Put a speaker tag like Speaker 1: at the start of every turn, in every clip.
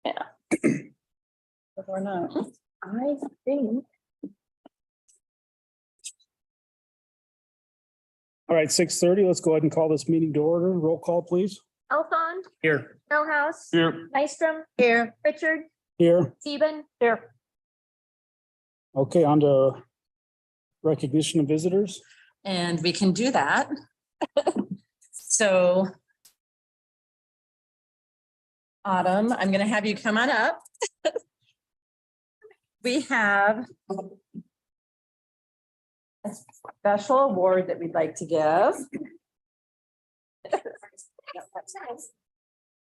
Speaker 1: Yeah.
Speaker 2: But we're not. I think.
Speaker 3: All right, 6:30. Let's go ahead and call this meeting to order. Roll call, please.
Speaker 4: Elfond,
Speaker 3: Here.
Speaker 4: Millhouse.
Speaker 3: Here.
Speaker 4: Nystrom,
Speaker 2: Here.
Speaker 4: Richard,
Speaker 3: Here.
Speaker 4: Steven.
Speaker 2: Here.
Speaker 3: Okay, on to recognition of visitors.
Speaker 1: And we can do that. So Autumn, I'm gonna have you come on up. We have a special award that we'd like to give.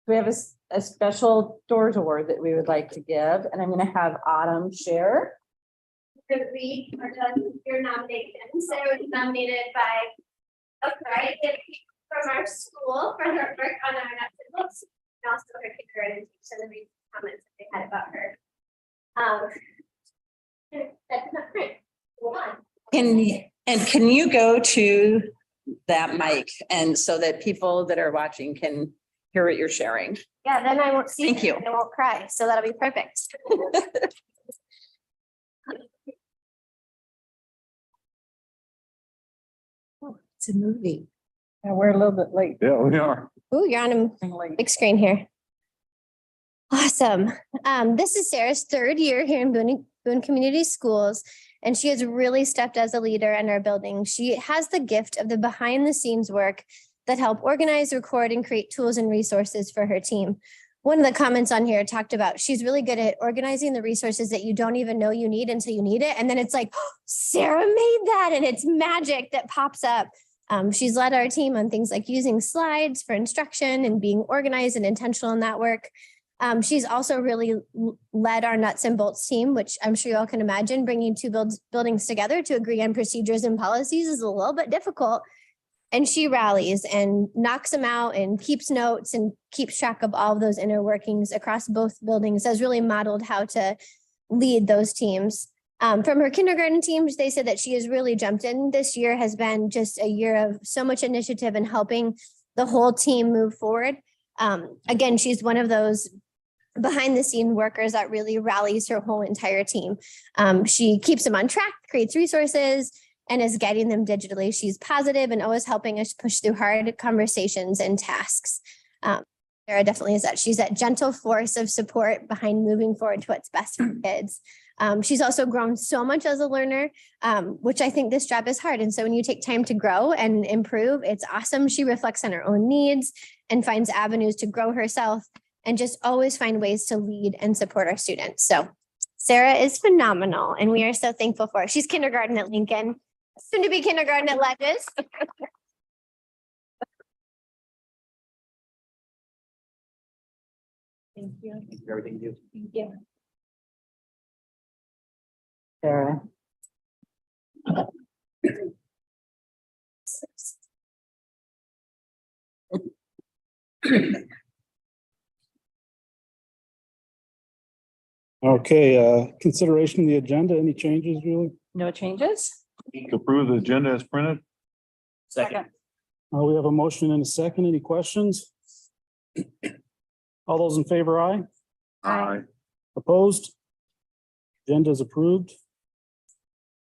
Speaker 1: We have a special doors award that we would like to give, and I'm gonna have Autumn share.
Speaker 5: Read or done your nomination. Sarah was nominated by a variety of people from our school for her work on our nuts and bolts, and also her kindergarten teacher and the comments that they had about her. That's not great.
Speaker 1: Can you go to that mic and so that people that are watching can hear what you're sharing?
Speaker 5: Yeah, then I won't see.
Speaker 1: Thank you.
Speaker 5: And I won't cry, so that'll be perfect.
Speaker 1: It's a movie.
Speaker 2: Yeah, we're a little bit late.
Speaker 3: Yeah, we are.
Speaker 5: Ooh, you're on a
Speaker 2: Late.
Speaker 5: big screen here. Awesome. This is Sarah's third year here in Boone Community Schools, and she has really stepped as a leader in our building. She has the gift of the behind the scenes work that help organize, record, and create tools and resources for her team. One of the comments on here talked about she's really good at organizing the resources that you don't even know you need until you need it. And then it's like, oh, Sarah made that, and it's magic that pops up. She's led our team on things like using slides for instruction and being organized and intentional in that work. She's also really led our nuts and bolts team, which I'm sure you all can imagine. Bringing two buildings together to agree on procedures and policies is a little bit difficult. And she rallies and knocks them out and keeps notes and keeps track of all of those inner workings across both buildings. Has really modeled how to lead those teams. From her kindergarten teams, they said that she has really jumped in. This year has been just a year of so much initiative and helping the whole team move forward. Again, she's one of those behind the scene workers that really rallies her whole entire team. She keeps them on track, creates resources, and is guiding them digitally. She's positive and always helping us push through hard conversations and tasks. Sarah definitely is that. She's that gentle force of support behind moving forward to what's best for kids. She's also grown so much as a learner, which I think this job is hard. And so when you take time to grow and improve, it's awesome. She reflects on her own needs and finds avenues to grow herself and just always find ways to lead and support our students. So Sarah is phenomenal, and we are so thankful for her. She's kindergarten at Lincoln, soon to be kindergarten at Ledges.
Speaker 2: Thank you.
Speaker 3: Everything you.
Speaker 2: Thank you.
Speaker 1: Sarah.
Speaker 3: Okay, consideration of the agenda. Any changes, Julie?
Speaker 1: No changes?
Speaker 6: To approve the agenda as printed?
Speaker 2: Second.
Speaker 3: We have a motion and a second. Any questions? All those in favor, aye.
Speaker 6: Aye.
Speaker 3: Opposed? Agenda is approved.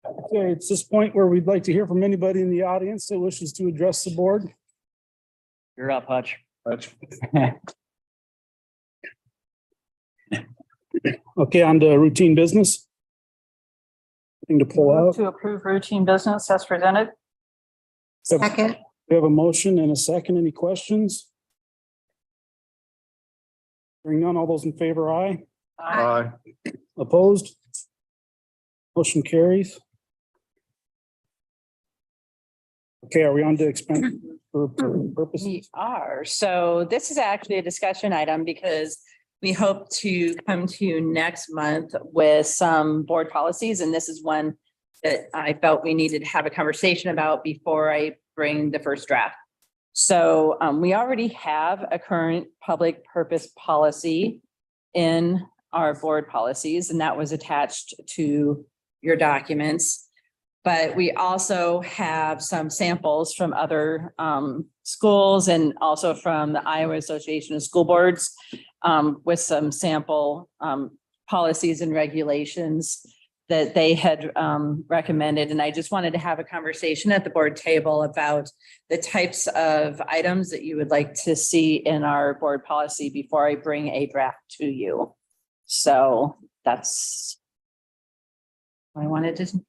Speaker 3: Okay, it's this point where we'd like to hear from anybody in the audience that wishes to address the board.
Speaker 7: You're up, Hutch.
Speaker 3: Okay, on to routine business. Thing to pull out.
Speaker 2: To approve routine business as presented.
Speaker 3: Second. We have a motion and a second. Any questions? Hearing none, all those in favor, aye.
Speaker 6: Aye.
Speaker 3: Opposed? Motion carries. Okay, are we on to expense for purposes?
Speaker 1: We are. So this is actually a discussion item because we hope to come to you next month with some board policies. And this is one that I felt we needed to have a conversation about before I bring the first draft. So we already have a current public purpose policy in our board policies, and that was attached to your documents. But we also have some samples from other schools and also from the Iowa Association of School Boards with some sample policies and regulations that they had recommended. And I just wanted to have a conversation at the board table about the types of items that you would like to see in our board policy before I bring a draft to you. So that's what I wanted to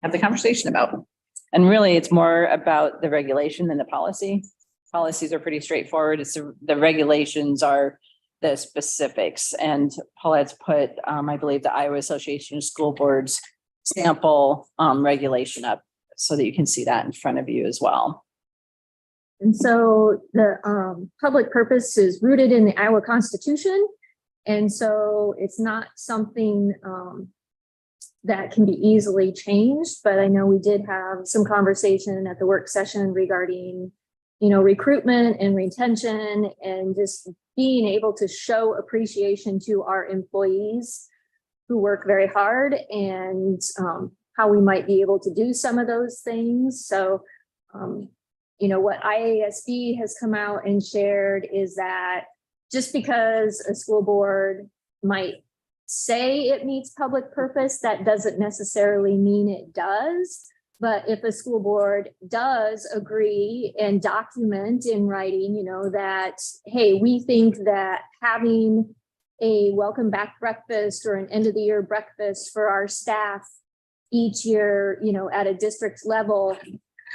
Speaker 1: have the conversation about. And really, it's more about the regulation than the policy. Policies are pretty straightforward. It's the regulations are the specifics. And Paulette's put, I believe, the Iowa Association of School Boards sample regulation up so that you can see that in front of you as well.
Speaker 4: And so the public purpose is rooted in the Iowa Constitution. And so it's not something that can be easily changed, but I know we did have some conversation at the work session regarding, recruitment and retention and just being able to show appreciation to our employees who work very hard and how we might be able to do some of those things. So, what IASB has come out and shared is that just because a school board might say it meets public purpose, that doesn't necessarily mean it does. But if a school board does agree and document in writing, that, hey, we think that having a welcome back breakfast or an end of the year breakfast for our staff each year, at a district level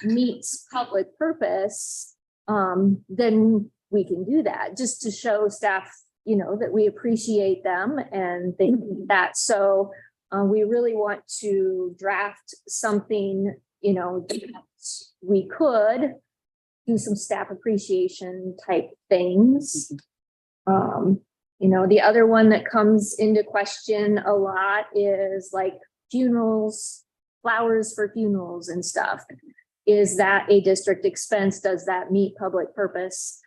Speaker 4: meets public purpose, then we can do that just to show staff, that we appreciate them and things like that. So we really want to draft something, that we could do some staff appreciation type things. The other one that comes into question a lot is like funerals, flowers for funerals and stuff. Is that a district expense? Does that meet public purpose?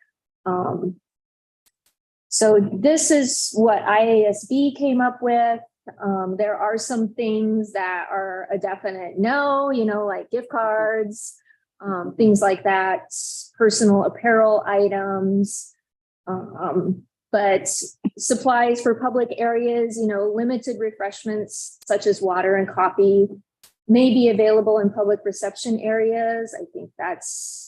Speaker 4: So this is what IASB came up with. There are some things that are a definite no, like gift cards, things like that, personal apparel items, but supplies for public areas, limited refreshments such as water and coffee may be available in public reception areas. I think that's,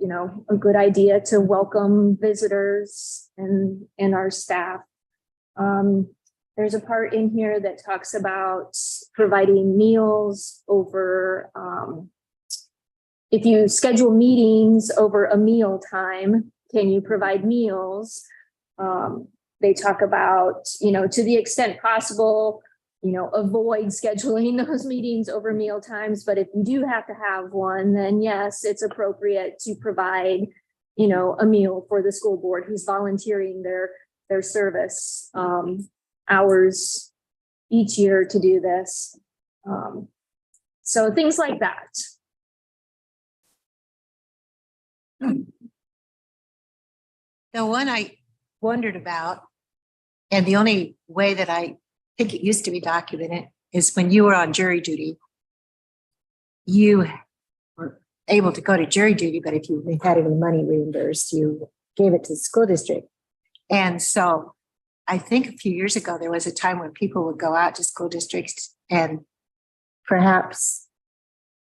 Speaker 4: a good idea to welcome visitors and our staff. There's a part in here that talks about providing meals over, if you schedule meetings over a meal time, can you provide meals? They talk about, to the extent possible, avoid scheduling those meetings over meal times. But if you do have to have one, then yes, it's appropriate to provide, a meal for the school board who's volunteering their service hours each year to do this. So things like that.
Speaker 8: The one I wondered about, and the only way that I think it used to be documented is when you were on jury duty, you were able to go to jury duty, but if you had any money reimbursed, you gave it to the school district. And so I think a few years ago, there was a time when people would go out to school districts and perhaps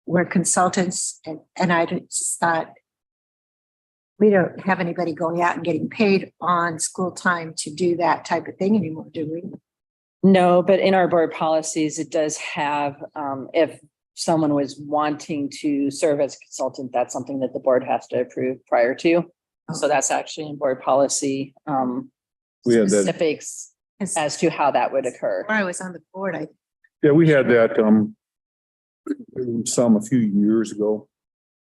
Speaker 8: were consultants. And I just thought, we don't have anybody going out and getting paid on school time to do that type of thing anymore, do we?
Speaker 1: No, but in our board policies, it does have, if someone was wanting to serve as a consultant, that's something that the board has to approve prior to. So that's actually in board policy,
Speaker 6: We had that,
Speaker 1: specifics as to how that would occur.
Speaker 8: When I was on the board,
Speaker 6: yeah, we had that, some a few years ago.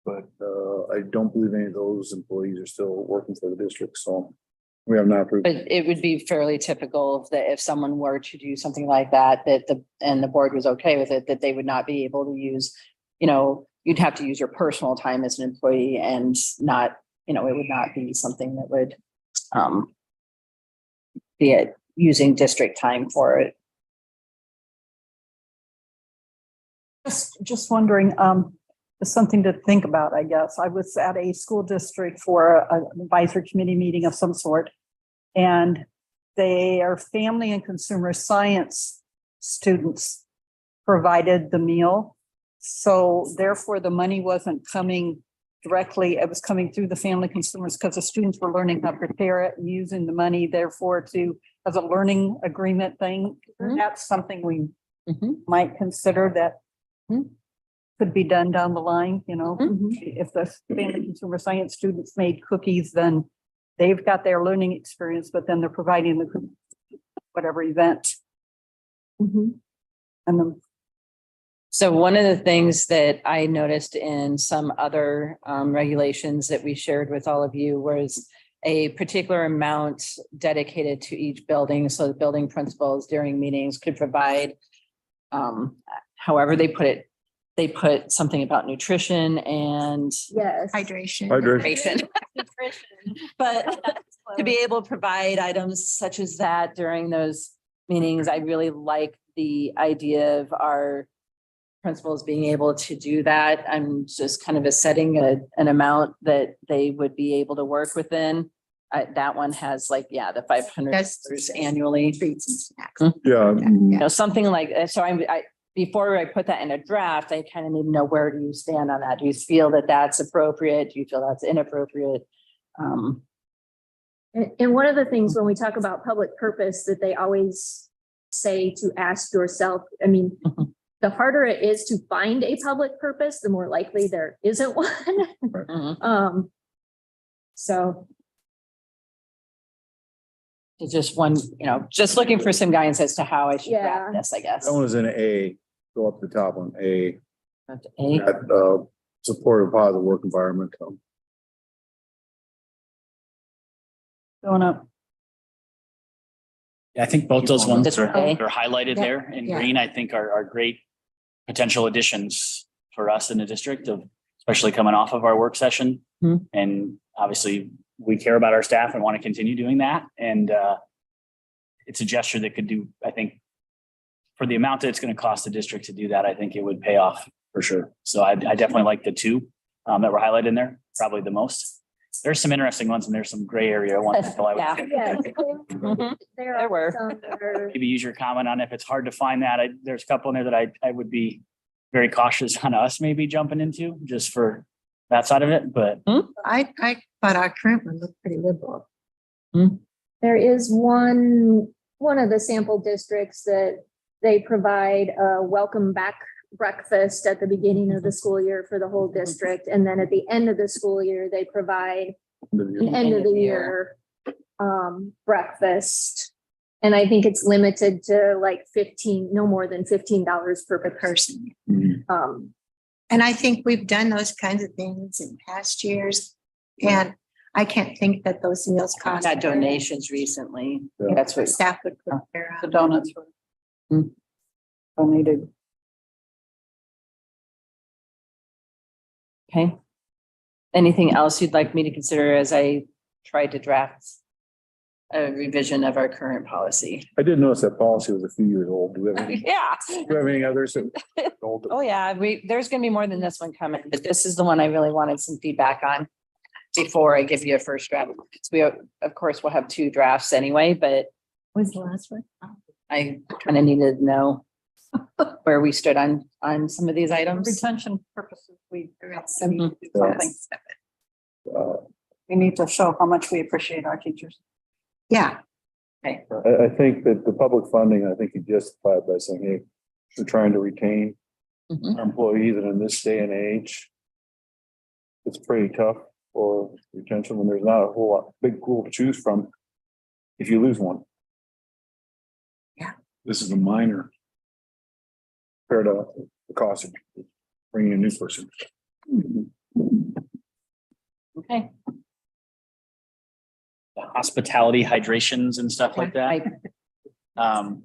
Speaker 6: But I don't believe any of those employees are still working for the district, so we have not approved.
Speaker 1: But it would be fairly typical that if someone were to do something like that, and the board was okay with it, that they would not be able to use, you'd have to use your personal time as an employee and not, it would not be something that would be it using district time for it.
Speaker 2: Just wondering, it's something to think about, I guess. I was at a school district for an advisory committee meeting of some sort. And they are family and consumer science students provided the meal. So therefore, the money wasn't coming directly, it was coming through the family consumers because the students were learning how to prepare it and using the money therefore to, as a learning agreement thing.
Speaker 1: Mhm.
Speaker 2: That's something we
Speaker 1: Mhm.
Speaker 2: might consider that
Speaker 1: Mhm.
Speaker 2: could be done down the line, you know.
Speaker 1: Mhm.
Speaker 2: If the family consumer science students made cookies, then they've got their learning experience, but then they're providing the whatever event and then
Speaker 1: So one of the things that I noticed in some other regulations that we shared with all of you was a particular amount dedicated to each building. So the building principals during meetings could provide, however they put it, they put something about nutrition and
Speaker 4: Yes.
Speaker 8: Hydration.
Speaker 6: Hydration.
Speaker 1: nutrition. But to be able to provide items such as that during those meetings, I really like the idea of our principals being able to do that. I'm just kind of setting an amount that they would be able to work within. That one has like, yeah, the $500 annually.
Speaker 8: Treats and snacks.
Speaker 6: Yeah.
Speaker 1: You know, something like, so before I put that in a draft, I kind of need to know, where do you stand on that? Do you feel that that's appropriate? Do you feel that's inappropriate?
Speaker 4: And one of the things when we talk about public purpose that they always say to ask yourself, I mean,
Speaker 1: Mhm.
Speaker 4: the harder it is to find a public purpose, the more likely there isn't one.
Speaker 1: Mhm.
Speaker 4: So,
Speaker 1: It's just one, you know, just looking for some guidance as to how I should
Speaker 4: Yeah.
Speaker 1: wrap this, I guess.
Speaker 6: That one is in A, go up to the top one, A,
Speaker 1: A.
Speaker 6: that, support a positive work environment.
Speaker 2: going up.
Speaker 7: Yeah, I think both those ones
Speaker 1: Just
Speaker 7: are
Speaker 1: A.
Speaker 7: highlighted
Speaker 8: Yeah.
Speaker 7: there in
Speaker 8: Yeah.
Speaker 7: green, I think are great potential additions for us in the district of, especially coming off of our work session.
Speaker 1: Hmm.
Speaker 7: And obviously, we care about our staff and want to continue doing that. And it's a gesture that could do, I think, for the amount that it's going to cost the district to do that, I think it would pay off for sure. So I definitely like the two that were highlighted in there, probably the most. There's some interesting ones and there's some gray area ones. So I would
Speaker 1: Yeah.
Speaker 4: yes.
Speaker 1: Mhm.
Speaker 4: There
Speaker 1: were.
Speaker 4: are some that are,
Speaker 7: maybe use your comment on if it's hard to find that. There's a couple in there that I would be very cautious on us maybe jumping into just for that side of it, but
Speaker 8: I thought our current one looked pretty liberal.
Speaker 4: there is one of the sample districts that they provide a welcome back breakfast at the beginning of the school year for the whole district. And then at the end of the school year, they provide an end of the year breakfast. And I think it's limited to like no more than $15 per person.
Speaker 6: Mhm.
Speaker 8: And I think we've done those kinds of things in past years. And I can't think that those meals cost.
Speaker 1: Got donations recently.
Speaker 6: Yeah.
Speaker 1: That's what.
Speaker 8: Staff would prepare.
Speaker 2: The donuts were
Speaker 1: Hmm.
Speaker 2: donated.
Speaker 1: Okay. Anything else you'd like me to consider as I try to draft a revision of our current policy?
Speaker 6: I did notice that policy was a few years old. Do we have any,
Speaker 1: Yeah.
Speaker 6: do we have any others? that- old?
Speaker 1: Oh, yeah, there's gonna be more than this one coming, but this is the one I really wanted some feedback on before I give you a first draft. So we, of course, we'll have two drafts anyway, but
Speaker 8: When's the last one?
Speaker 1: I kind of needed to know where we stood on some of these items.
Speaker 2: Retention purposes, we
Speaker 1: Mhm.
Speaker 2: need to do something. We need to show how much we appreciate our teachers.
Speaker 8: Yeah,
Speaker 6: I think that the public funding, I think you justify it by saying, hey, we're trying to retain
Speaker 1: Mhm.
Speaker 6: our employees, and in this day and age, it's pretty tough for retention when there's not a whole lot, big pool to choose from if you lose one.
Speaker 8: Yeah.
Speaker 6: This is a minor compared to the cost of bringing a new person.
Speaker 1: Okay.
Speaker 7: the hospitality hydrations and stuff like that.
Speaker 1: I-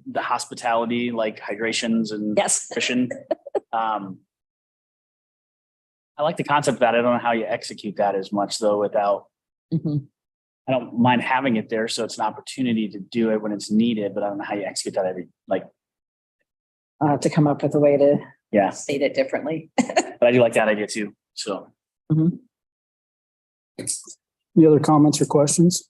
Speaker 7: The hospitality, like hydrations and
Speaker 1: Yes.
Speaker 7: nutrition. I like the concept of that. I don't know how you execute that as much though without,
Speaker 1: Mhm.
Speaker 7: I don't mind having it there. So it's an opportunity to do it when it's needed, but I don't know how you execute that
Speaker 1: To come up with a way to
Speaker 7: yeah,
Speaker 1: state it differently.
Speaker 7: but I do like that idea too. So.
Speaker 3: Any other comments or questions?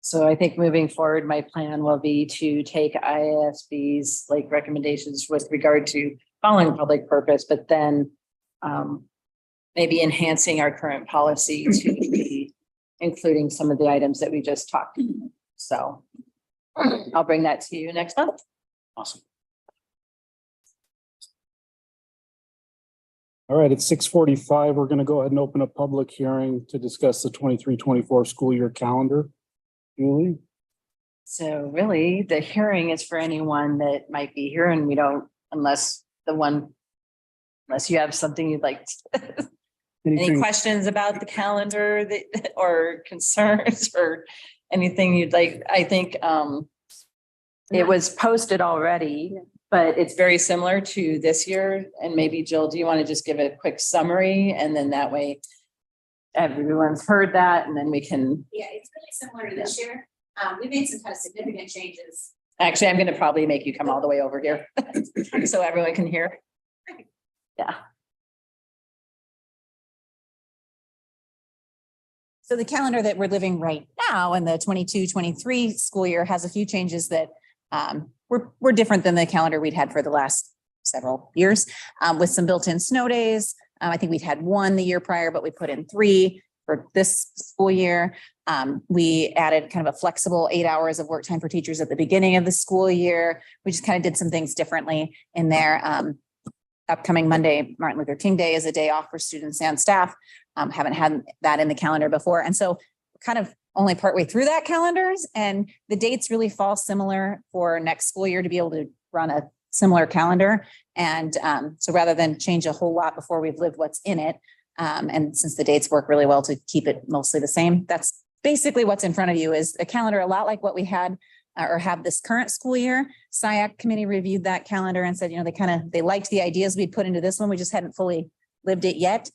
Speaker 1: So I think moving forward, my plan will be to take IASB's like recommendations with regard to following public purpose, but then maybe enhancing our current policy to be including some of the items that we just talked. So I'll bring that to you next month.
Speaker 7: Awesome.
Speaker 3: All right, it's 6:45. We're going to go ahead and open a public hearing to discuss the 23-24 school year calendar. Julie?
Speaker 1: So really, the hearing is for anyone that might be here and we don't, unless you have something you'd like. Any
Speaker 3: Anything?
Speaker 1: questions about the calendar that, or concerns or anything you'd like? I think it was posted already, but it's very similar to this year. And maybe Jill, do you want to just give a quick summary? And then that way everyone's heard that and then we can,
Speaker 9: Yeah, it's really similar to this year. We made some kind of significant changes.
Speaker 1: actually, I'm going to probably make you come all the way over here so everyone can hear. Yeah.
Speaker 10: So the calendar that we're living right now in the 22-23 school year has a few changes that were different than the calendar we'd had for the last several years, with some built-in snow days. I think we'd had one the year prior, but we put in 3 for this school year. We added kind of a flexible 8 hours of work time for teachers at the beginning of the school year. We just kind of did some things differently in there. Upcoming Monday, Martin Luther King Day, is a day off for students and staff. Haven't had that in the calendar before. And so kind of only partway through that calendars, and the dates really fall similar for next school year to be able to run a similar calendar. And so rather than change a whole lot before we've lived what's in it, and since the dates work really well to keep it mostly the same, that's basically what's in front of you, is a calendar a lot like what we had or have this current school year. SIAC committee reviewed that calendar and said, you know, they liked the ideas we'd put into this one. We just hadn't fully lived it yet.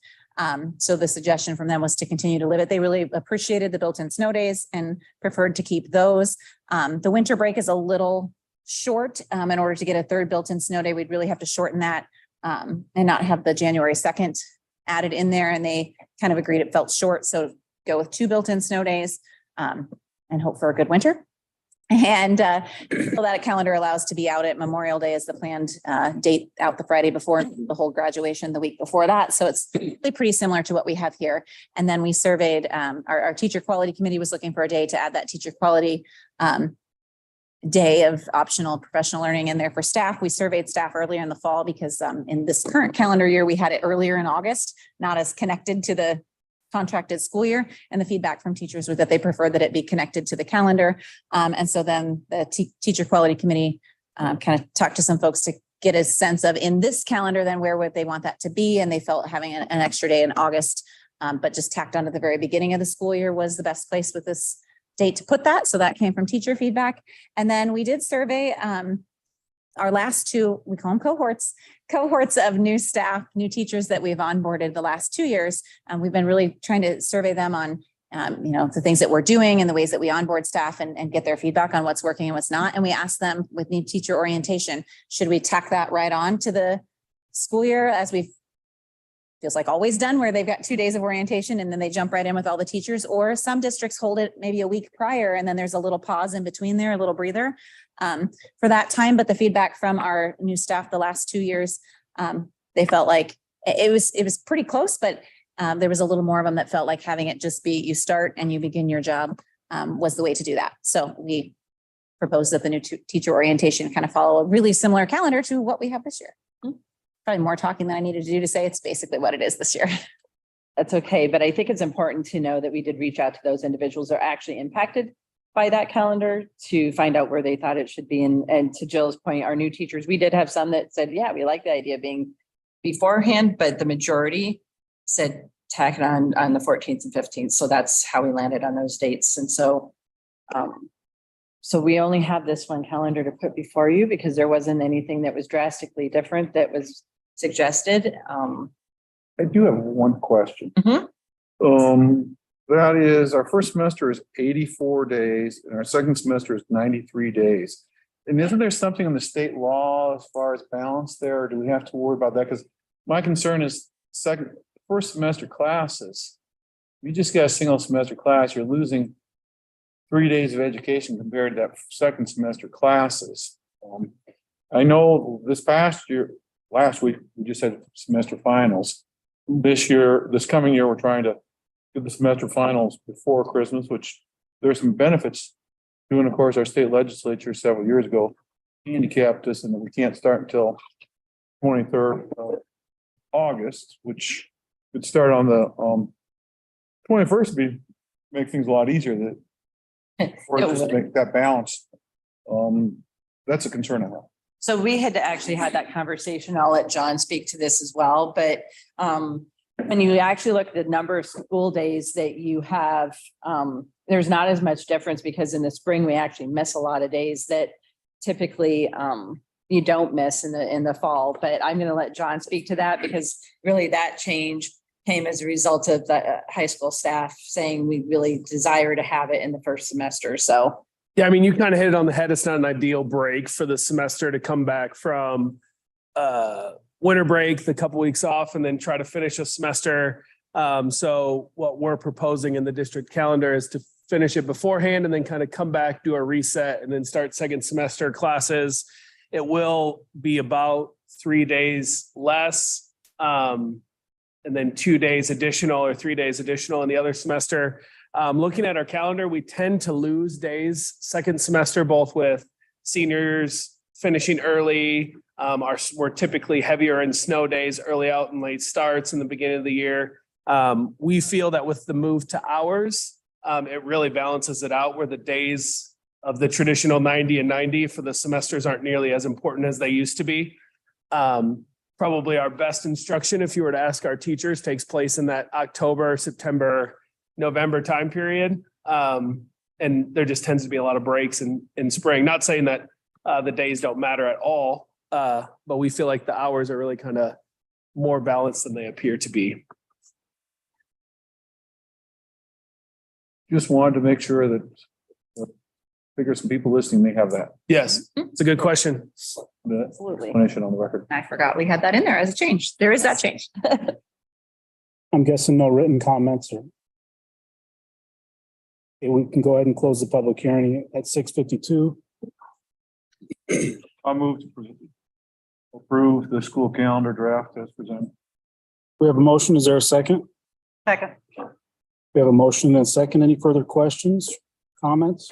Speaker 10: So the suggestion from them was to continue to live it. They really appreciated the built-in snow days and preferred to keep those. The winter break is a little short. In order to get a third built-in snow day, we'd really have to shorten that and not have the January 2nd added in there. And they kind of agreed it felt short. So go with 2 built-in snow days and hope for a good winter. And so that calendar allows to be out at Memorial Day as the planned date, out the Friday before the whole graduation, the week before that. So it's really pretty similar to what we have here. And then we surveyed, our teacher quality committee was looking for a day to add that teacher quality day of optional professional learning in there for staff. We surveyed staff earlier in the fall because in this current calendar year, we had it earlier in August, not as connected to the contracted school year. And the feedback from teachers was that they preferred that it be connected to the calendar. And so then the teacher quality committee kind of talked to some folks to get a sense of, in this calendar, then where would they want that to be? And they felt having an extra day in August, but just tacked on at the very beginning of the school year was the best place with this date to put that. So that came from teacher feedback. And then we did survey our last 2, we call them cohorts of new staff, new teachers that we've onboarded the last 2 years. We've been really trying to survey them on, the things that we're doing and the ways that we onboard staff and get their feedback on what's working and what's not. And we asked them with new teacher orientation, should we tack that right on to the school year, as we've feels like always done, where they've got 2 days of orientation and then they jump right in with all the teachers, or some districts hold it maybe a week prior and then there's a little pause in between there, a little breather for that time. But the feedback from our new staff the last 2 years, they felt like it was pretty close, but there was a little more of them that felt like having it just be you start and you begin your job was the way to do that. So we proposed that the new teacher orientation kind of follow a really similar calendar to what we have this year. Probably more talking than I needed to do to say it's basically what it is this year.
Speaker 1: That's okay, but I think it's important to know that we did reach out to those individuals who are actually impacted by that calendar to find out where they thought it should be. And to Jill's point, our new teachers, we did have some that said, yeah, we like the idea of being beforehand, but the majority said tack it on the 14th and 15th. So that's how we landed on those dates. And so, so we only have this one calendar to put before you because there wasn't anything that was drastically different that was suggested.
Speaker 6: I do have one question.
Speaker 1: Mhm.
Speaker 6: That is, our first semester is 84 days and our second semester is 93 days. And isn't there something in the state law as far as balance there? Or do we have to worry about that? Because my concern is first semester classes. You just got a single semester class, you're losing 3 days of education compared to that second semester classes. I know this past year, last week, we just had semester finals. This coming year, we're trying to get the semester finals before Christmas, which there's some benefits. Doing, of course, our state legislature several years ago handicapped us and we can't start until 23rd of August, which could start on the 21st make things a lot easier or just make that balance. That's a concern I have.
Speaker 1: So we had actually had that conversation. I'll let John speak to this as well, but when you actually look at the number of school days that you have, there's not as much difference because in the spring, we actually miss a lot of days that typically you don't miss in the fall. But I'm going to let John speak to that because really that change came as a result of the high school staff saying we really desire to have it in the first semester. So
Speaker 11: Yeah, I mean, you kind of hit it on the head. It's not an ideal break for the semester to come back from winter break, the couple weeks off, and then try to finish a semester. So what we're proposing in the district calendar is to finish it beforehand and then kind of come back, do a reset, and then start second semester classes. It will be about 3 days less, and then 2 days additional or 3 days additional in the other semester. Looking at our calendar, we tend to lose days second semester, both with seniors finishing early. We're typically heavier in snow days, early out and late starts in the beginning of the year. We feel that with the move to hours, it really balances it out where the days of the traditional 90 and 90 for the semesters aren't nearly as important as they used to be. Probably our best instruction, if you were to ask our teachers, takes place in that October, September, November time period. And there just tends to be a lot of breaks in spring. Not saying that the days don't matter at all, but we feel like the hours are really kind of more balanced than they appear to be.
Speaker 6: Just wanted to make sure that figure some people listening may have that
Speaker 11: Yes, it's a good question.
Speaker 1: absolutely.
Speaker 6: explanation on the record.
Speaker 1: I forgot we had that in there as a change. There is that change.
Speaker 3: I'm guessing no written comments or. Okay, we can go ahead and close the public hearing at 6:52.
Speaker 6: I'll move to approve the school calendar draft as presented.
Speaker 3: We have a motion. Is there a second?
Speaker 2: Second.
Speaker 3: We have a motion and a second. Any further questions, comments?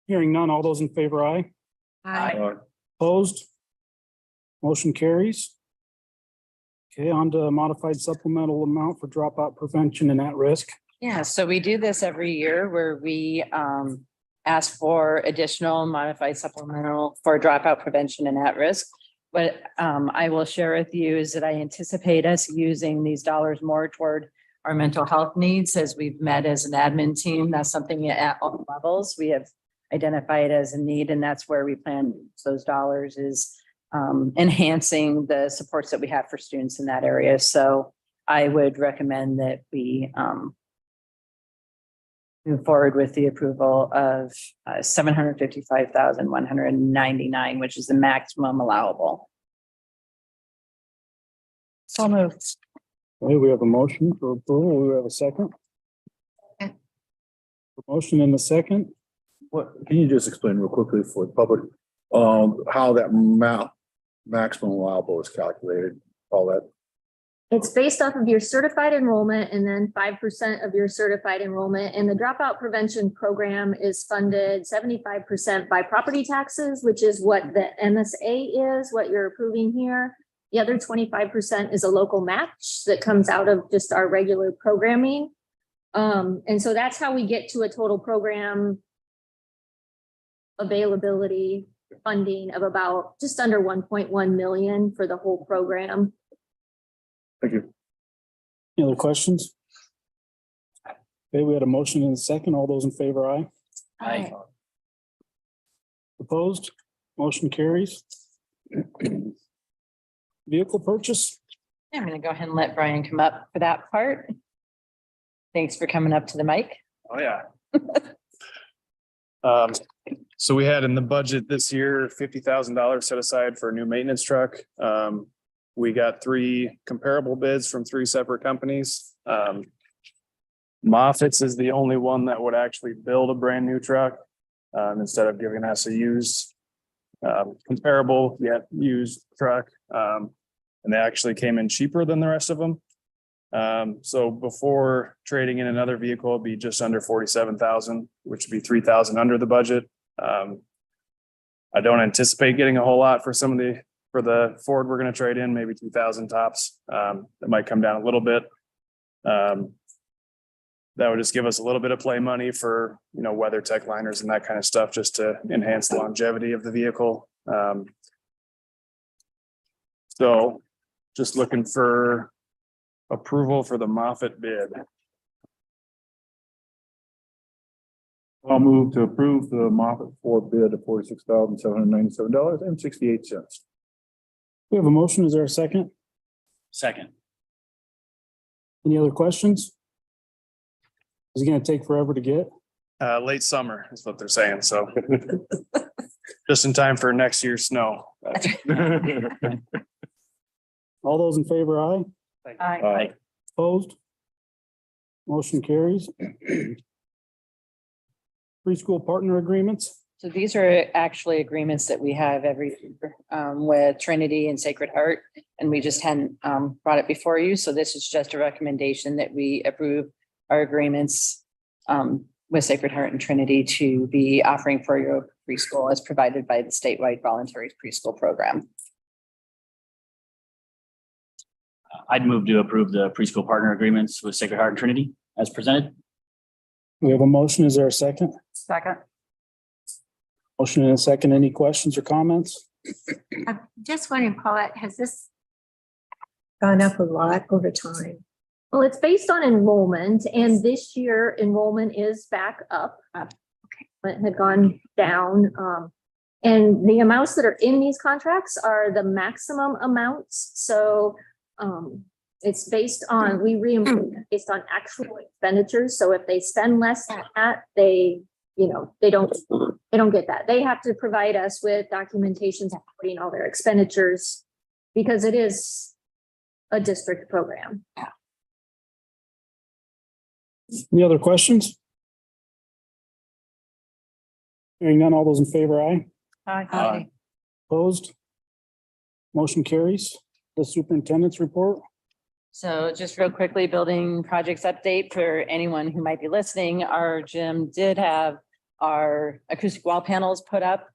Speaker 3: Hearing none. All those in favor, aye. Opposed? Motion carries. Okay, on to modified supplemental amount for dropout prevention and at-risk.
Speaker 1: Yeah, so we do this every year where we ask for additional modified supplemental for dropout prevention and at-risk. What I will share with you is that I anticipate us using these dollars more toward our mental health needs as we've met as an admin team. That's something at all levels we have identified as a need, and that's where we plan those dollars is enhancing the supports that we have for students in that area. So I would recommend that we move forward with the approval of $755,199, which is the maximum allowable.
Speaker 2: So moved.
Speaker 3: Okay, we have a motion for approval. We have a second.
Speaker 8: Okay.
Speaker 3: Motion in the second.
Speaker 6: What, can you just explain real quickly for the public, how that maximum allowable is calculated, all that?
Speaker 4: It's based off of your certified enrollment and then 5% of your certified enrollment. And the dropout prevention program is funded 75% by property taxes, which is what the MSA is, what you're approving here. The other 25% is a local match that comes out of just our regular programming. And so that's how we get to a total program availability funding of about just under 1.1 million for the whole program.
Speaker 6: Thank you.
Speaker 3: Any other questions? Okay, we had a motion in a second. All those in favor, aye.
Speaker 7: Aye.
Speaker 3: Opposed? Motion carries. Vehicle purchase.
Speaker 1: I'm going to go ahead and let Brian come up for that part. Thanks for coming up to the mic.
Speaker 12: Oh, yeah. So we had in the budget this year, $50,000 set aside for a new maintenance truck. We got 3 comparable bids from 3 separate companies. Moffitt's is the only one that would actually build a brand new truck, instead of giving us a used, comparable yet used truck. And they actually came in cheaper than the rest of them. So before trading in another vehicle, it'd be just under 47,000, which would be 3,000 under the budget. I don't anticipate getting a whole lot for for the Ford we're gonna trade in, maybe 2,000 tops. It might come down a little bit. That would just give us a little bit of play money for, WeatherTech liners and that kind of stuff, just to enhance the longevity of the vehicle. So just looking for approval for the Moffitt bid.
Speaker 6: I'll move to approve the Moffett Ford bid of $46,797.68.
Speaker 3: We have a motion. Is there a second?
Speaker 7: Second.
Speaker 3: Any other questions? Is it gonna take forever to get?
Speaker 12: Late summer is what they're saying, so. Just in time for next year's snow.
Speaker 3: All those in favor, aye.
Speaker 1: Aye.
Speaker 3: Opposed? Motion carries. Preschool partner agreements.
Speaker 1: So these are actually agreements that we have with Trinity and Sacred Heart, and we just hadn't brought it before you. So this is just a recommendation that we approve our agreements with Sacred Heart and Trinity to be offering for your preschool as provided by the statewide voluntary preschool program.
Speaker 7: I'd move to approve the preschool partner agreements with Sacred Heart and Trinity as presented.
Speaker 3: We have a motion. Is there a second?
Speaker 1: Second.
Speaker 3: Motion and a second. Any questions or comments?
Speaker 8: I'm just wondering, Paulette, has this gone up a lot over time?
Speaker 4: Well, it's based on enrollment, and this year enrollment is back up. It had gone down. And the amounts that are in these contracts are the maximum amounts. So it's based on, we reimburse based on actual expenditures. So if they spend less than that, they don't get that. They have to provide us with documentation supporting all their expenditures because it is a district program.
Speaker 3: Any other questions? Hearing none, all those in favor, aye.
Speaker 1: Aye.
Speaker 3: Opposed? Motion carries. The superintendent's report.
Speaker 1: So just real quickly, building projects update for anyone who might be listening. Our gym did have our acoustic wall panels put up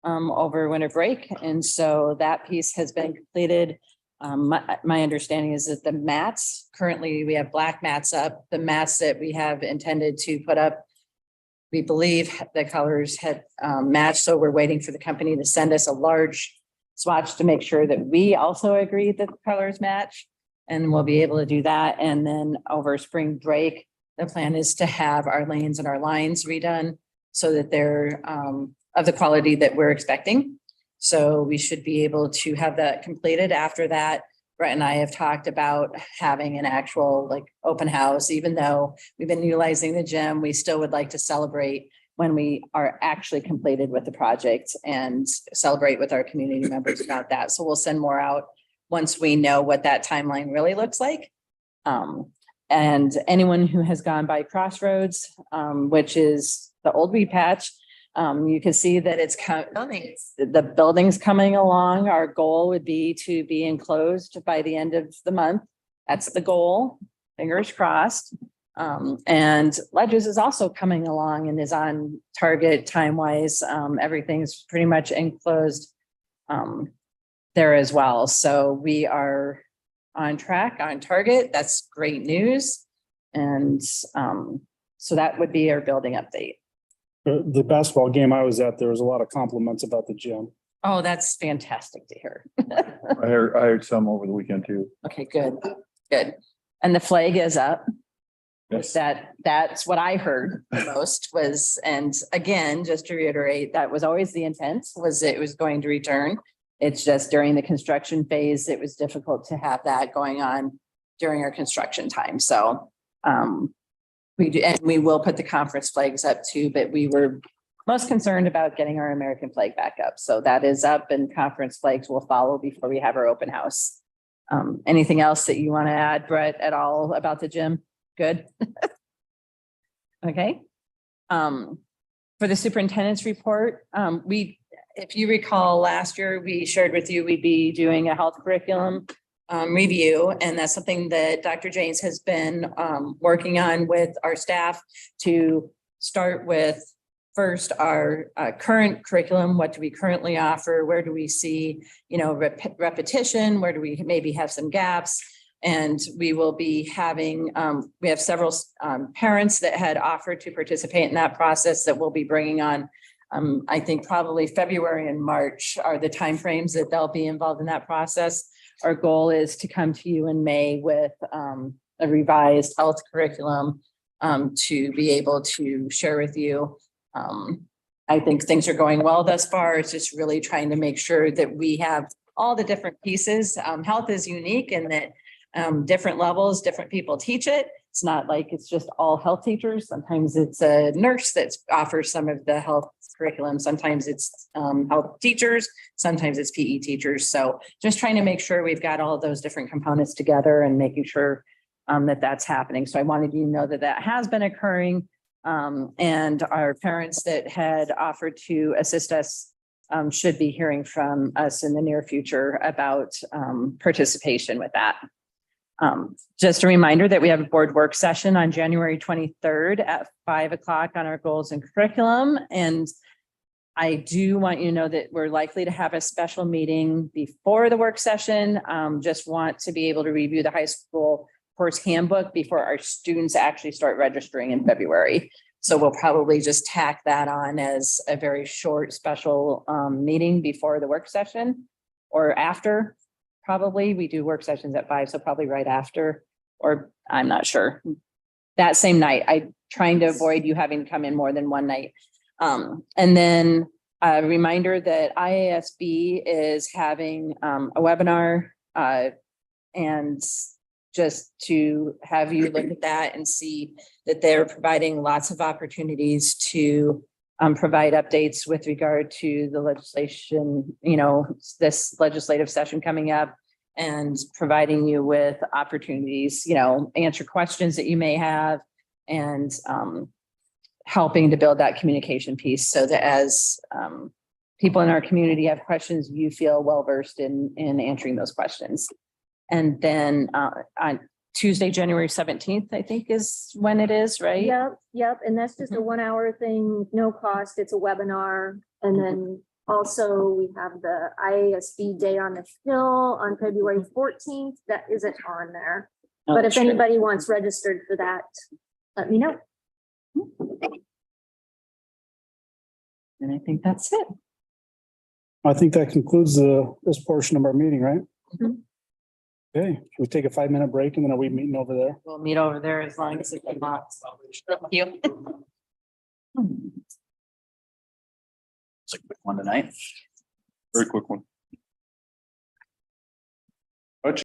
Speaker 1: over winter break. And so that piece has been completed. My understanding is that the mats, currently we have black mats up. The mats that we have intended to put up, we believe the colors had matched. So we're waiting for the company to send us a large swatch to make sure that we also agree that the colors match. And we'll be able to do that. And then over spring break, the plan is to have our lanes and our lines redone so that they're of the quality that we're expecting. So we should be able to have that completed. After that, Brett and I have talked about having an actual open house. Even though we've been utilizing the gym, we still would like to celebrate when we are actually completed with the project and celebrate with our community members about that. So we'll send more out once we know what that timeline really looks like. And anyone who has gone by Crossroads, which is the old weed patch, you can see that the building's coming along. Our goal would be to be enclosed by the end of the month. That's the goal, fingers crossed. And Ledges is also coming along and is on target time-wise. Everything's pretty much enclosed there as well. So we are on track, on target. That's great news. And so that would be our building update.
Speaker 3: The basketball game I was at, there was a lot of compliments about the gym.
Speaker 1: Oh, that's fantastic to hear.
Speaker 6: I heard some over the weekend too.
Speaker 1: Okay, good. And the flag is up.
Speaker 6: Yes.
Speaker 1: That's what I heard the most was, and again, just to reiterate, that was always the intent, was it was going to return. It's just during the construction phase, it was difficult to have that going on during our construction time. So we do, and we will put the conference flags up too, but we were most concerned about getting our American flag back up. So that is up and conference flags will follow before we have our open house. Anything else that you want to add, Brett, at all about the gym? Good. Okay. For the superintendent's report, if you recall, last year, we shared with you, we'd be doing a health curriculum review, and that's something that Dr. James has been working on with our staff to start with first our current curriculum. What do we currently offer? Where do we see, repetition? Where do we maybe have some gaps? And we will be having, we have several parents that had offered to participate in that process that we'll be bringing on. I think probably February and March are the timeframes that they'll be involved in that process. Our goal is to come to you in May with a revised health curriculum to be able to share with you. I think things are going well thus far. It's just really trying to make sure that we have all the different pieces. Health is unique in that different levels, different people teach it. It's not like it's just all health teachers. Sometimes it's a nurse that offers some of the health curriculum. Sometimes it's health teachers. Sometimes it's PE teachers. So just trying to make sure we've got all of those different components together and making sure that that's happening. So I wanted you to know that that has been occurring. And our parents that had offered to assist us should be hearing from us in the near future about participation with that. Just a reminder that we have a board work session on January 23rd at 5 o'clock on our goals and curriculum. And I do want you to know that we're likely to have a special meeting before the work session. Just want to be able to review the high school course handbook before our students actually start registering in February. So we'll probably just tack that on as a very short special meeting before the work session or after. Probably we do work sessions at 5, so probably right after, or I'm not sure. That same night, I'm trying to avoid you having to come in more than one night. And then a reminder that IASB is having a webinar and just to have you look at that and see that they're providing lots of opportunities to provide updates with regard to the legislation, this legislative session coming up, and providing you with opportunities, answer questions that you may have, and helping to build that communication piece so that as people in our community have questions, you feel well-versed in answering those questions. And then on Tuesday, January 17th, I think is when it is, right?
Speaker 4: Yep. And that's just a 1 hour thing, no cost. It's a webinar. And then also we have the IASB Day on the Hill on February 14th. That isn't on there. But if anybody wants registered for that, let me know.
Speaker 1: And I think that's it.
Speaker 3: I think that concludes this portion of our meeting, right?
Speaker 4: Mhm.
Speaker 3: Okay, should we take a 5-minute break and then are we meeting over there?
Speaker 1: We'll meet over there as long as it's not. Thank you.
Speaker 7: It's a quick one tonight.
Speaker 6: Very quick one.